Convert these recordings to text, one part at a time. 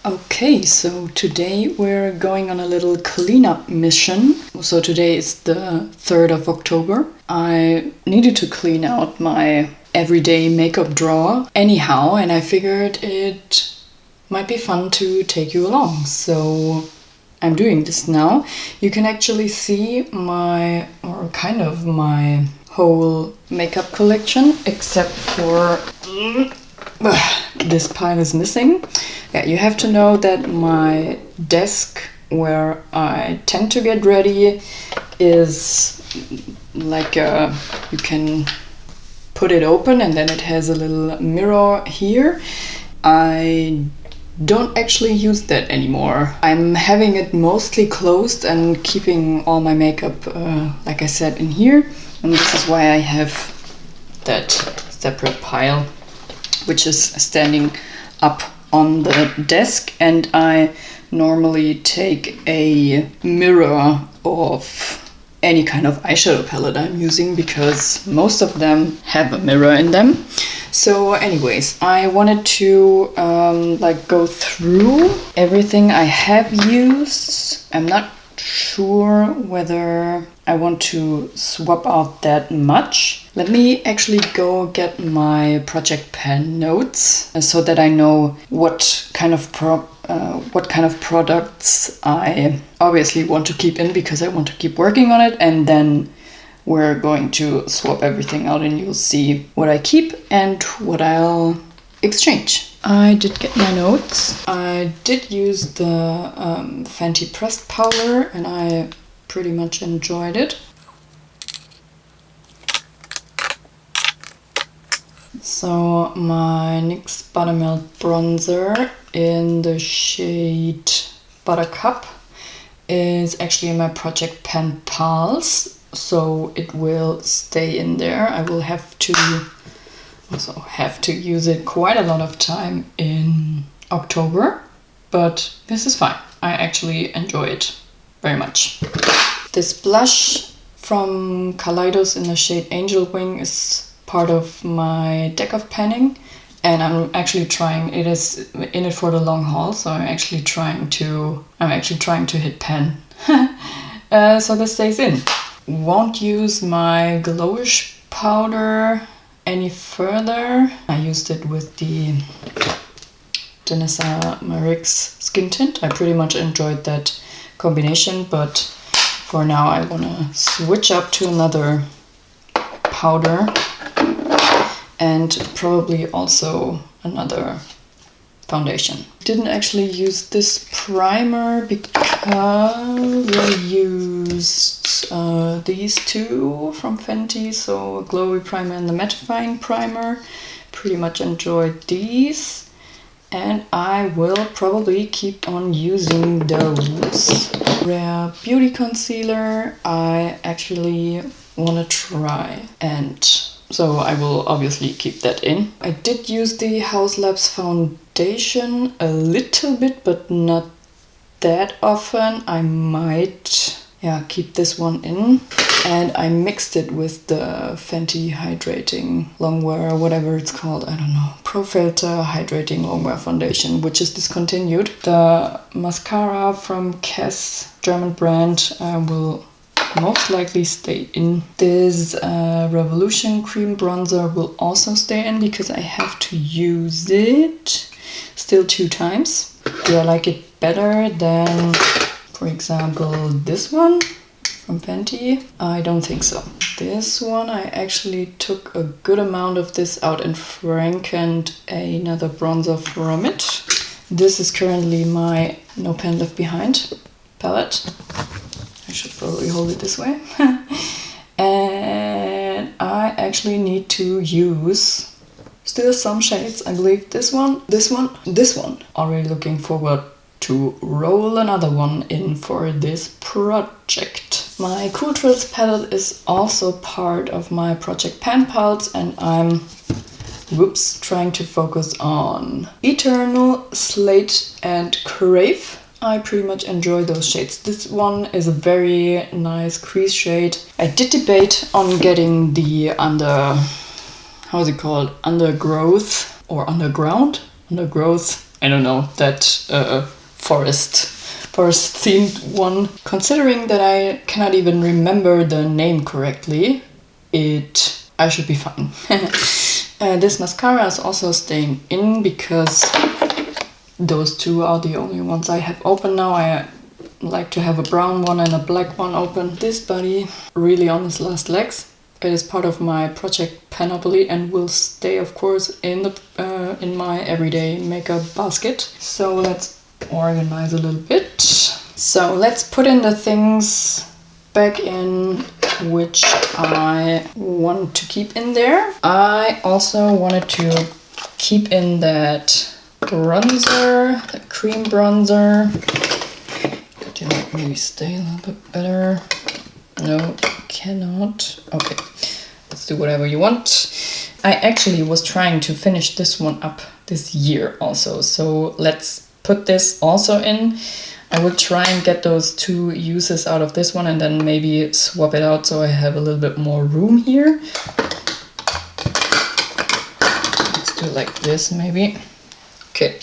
Okay, so today we're going on a little cleanup mission. So today is the 3rd of October. I needed to clean out my everyday makeup drawer anyhow, and I figured it might be fun to take you along. So I'm doing this now. You can actually see my whole makeup collection, except for this pile is missing. Yeah, you have to know that my desk where I tend to get ready is like you can put it open and then it has a little mirror here. I don't actually use that anymore. I'm having it mostly closed and keeping all my makeup, like I said, in here. And this is why I have that separate pile, which is standing up on the desk, and I normally take a mirror of any kind of eyeshadow palette I'm using because most of them have a mirror in them. So anyways, I wanted to go through everything I have used. I'm not sure whether I want to swap out that much. Let me actually go get my project pan notes so that I know what kind of products I obviously want to keep in because I want to keep working on it, and then we're going to swap everything out and you'll see what I keep and what I'll exchange. I did get my notes. I did use the Fenty pressed powder and I pretty much enjoyed it. So my NYX Buttermilk bronzer in the shade Buttercup is actually in my Project Pan Pals, so it will stay in there. I will have to use it quite a lot of time in October, but this is fine. I actually enjoy it very much. This blush from Kaleidos in the shade Angel Wing is part of my deck of panning, and I'm actually trying, it is in it for the long haul, so I'm actually trying to hit pan. So this stays in. Won't use my Glowish powder any further. I used it with the Danessa Myricks skin tint. I pretty much enjoyed that combination, but for now I want to switch up to another powder and probably also another foundation. Didn't actually use this primer because I used these two from Fenty, so a glowy primer and the mattifying primer. Pretty much enjoyed these, and I will probably keep on using those. Rare Beauty Concealer I actually want to try, and so I will obviously keep that in. I did use the Haus Labs foundation a little bit, but not that often. I might keep this one in. And I mixed it with the Fenty Hydrating Longwear, whatever it's called, I don't know. Pro Filter Hydrating Longwear Foundation, which is discontinued. The mascara from Kess, German brand, will most likely stay in. This Revolution Cream Bronzer will also stay in because I have to use it still 2 times. Do I like it better than, for example, this one from Fenty? I don't think so. This one, I actually took a good amount of this out and frankened another bronzer from it. This is currently my No Pen Left Behind palette. I should probably hold it this way. And I actually need to use still some shades. I believe this one. Already looking forward to roll another one in for this project. My Cool Trills palette is also part of my Project Pan Pals, and I'm trying to focus on Eternal, Slate, and Crave. I pretty much enjoy those shades. This one is a very nice crease shade. I did debate on getting the undergrowth I don't know, that forest themed one. Considering that I cannot even remember the name correctly, I should be fine. This mascara is also staying in because those two are the only ones I have open now. I like to have a brown one and a black one open. This buddy really on his last legs. It is part of my project Panoply and will stay, of course, in my everyday makeup basket. So let's organize a little bit. So let's put in the things back in which I want to keep in there. I also wanted to keep in that bronzer, the cream bronzer. Could you maybe stay a little bit better? No, cannot. Okay, let's do whatever you want. I actually was trying to finish this one up this year also, so let's put this also in. I will try and get those 2 uses out of this one and then maybe swap it out so I have a little bit more room here. Let's do it like this maybe. Okay.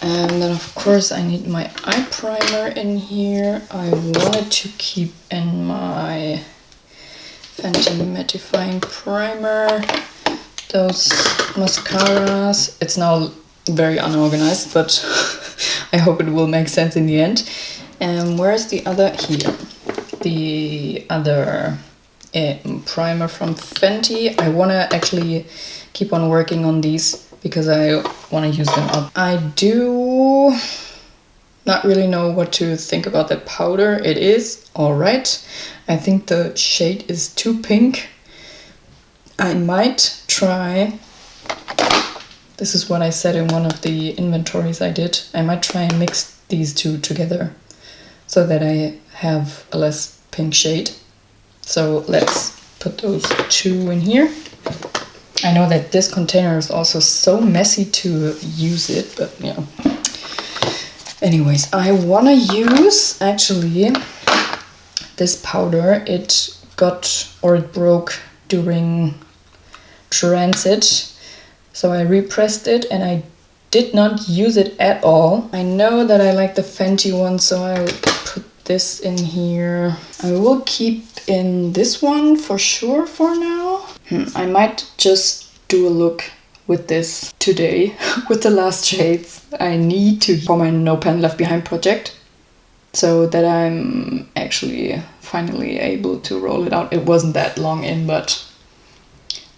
And then of course I need my eye primer in here. I wanted to keep in my Fenty mattifying primer, those mascaras. It's now very unorganized, but I hope it will make sense in the end. And where's the other? Here. The other primer from Fenty. I want to actually keep on working on these because I want to use them up. I do not really know what to think about that powder. It is alright. I think the shade is too pink. I might try, this is what I said in one of the inventories I did, I might try and mix these two together so that I have a less pink shade. So let's put those 2 in here. I know that this container is also so messy to use it, but yeah. Anyways, I want to use actually this powder. It broke during transit, so I repressed it and I did not use it at all. I know that I like the Fenty one, so I'll put this in here. I will keep in this one for sure for now. I might just do a look with this today with the last shades I need to for my No Pen Left Behind project, so that I'm actually finally able to roll it out. It wasn't that long in, but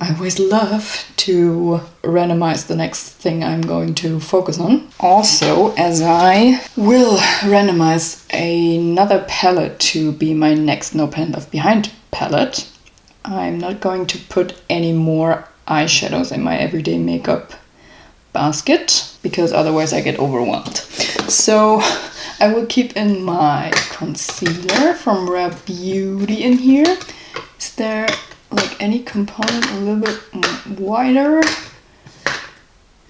I always love to randomize the next thing I'm going to focus on. Also, as I will randomize another palette to be my next No Pen Left Behind palette, I'm not going to put any more eyeshadows in my everyday makeup basket because otherwise I get overwhelmed. So I will keep in my concealer from Rare Beauty in here. Is there like any component a little bit wider?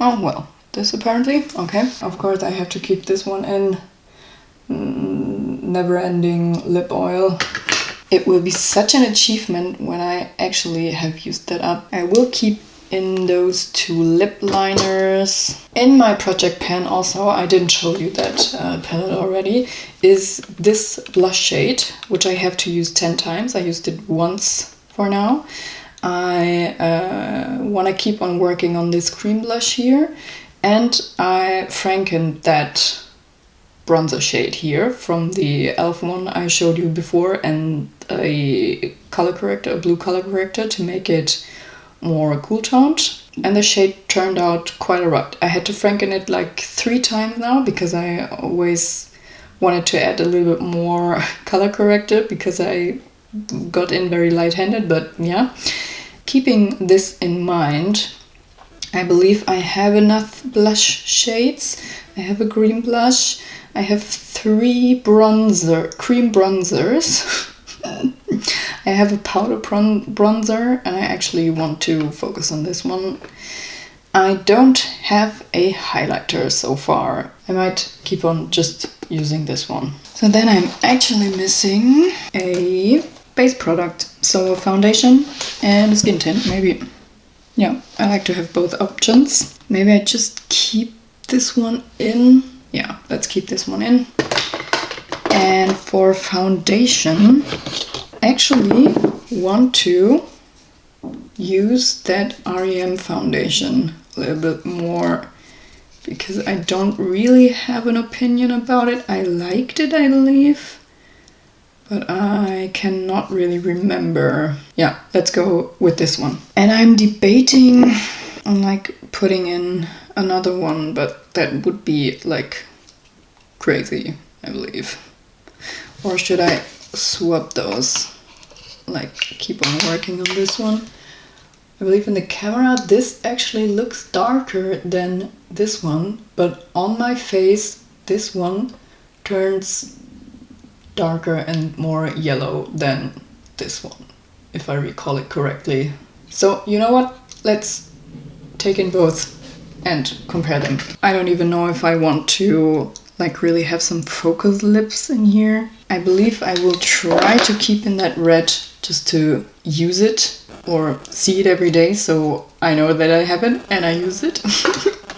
Oh well, this apparently. Okay, of course I have to keep this one in. Never Ending lip oil. It will be such an achievement when I actually have used that up. I will keep in those 2 lip liners. In my project pan also, I didn't show you that palette already, is this blush shade, which I have to use 10 times. I used it once for now. I want to keep on working on this cream blush here, and I frankened that bronzer shade here from the e.l.f. one I showed you before, and a color corrector, a blue color corrector to make it more cool toned, and the shade turned out quite alright. I had to franken it like 3 times now because I always wanted to add a little bit more color corrector because I got in very light-handed, but yeah. Keeping this in mind, I believe I have enough blush shades. I have a green blush. I have 3 cream bronzers. I have a powder bronzer, and I actually want to focus on this one. I don't have a highlighter so far. I might keep on just using this one. So then I'm actually missing a base product. So a foundation and a skin tint, maybe. Yeah, I like to have both options. Maybe I just keep this one in. Yeah, let's keep this one in. And for foundation, I actually want to use that REM foundation a little bit more because I don't really have an opinion about it. I liked it, I believe, but I cannot really remember. Yeah, let's go with this one. And I'm debating on like putting in another one, but that would be like crazy, I believe. Or should I swap those? Like keep on working on this one. I believe in the camera this actually looks darker than this one, but on my face this one turns darker and more yellow than this one, if I recall it correctly. So you know what? Let's take in both and compare them. I don't even know if I want to like really have some focus lips in here. I believe I will try to keep in that red just to use it or see it every day, so I know that I have it and I use it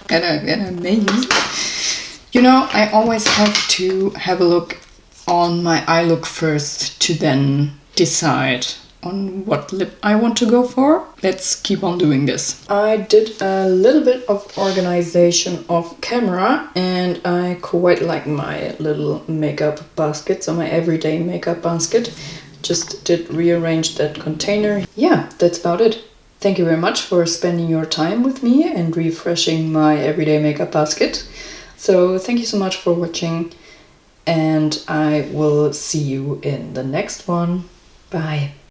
and I may use it. You know, I always have to have a look on my eye look first to then decide on what lip I want to go for. Let's keep on doing this. I did a little bit of organization off camera and I quite like my little makeup basket, so my everyday makeup basket. Just did rearrange that container. Yeah, that's about it. Thank you very much for spending your time with me and refreshing my everyday makeup basket. So thank you so much for watching and I will see you in the next one. Bye.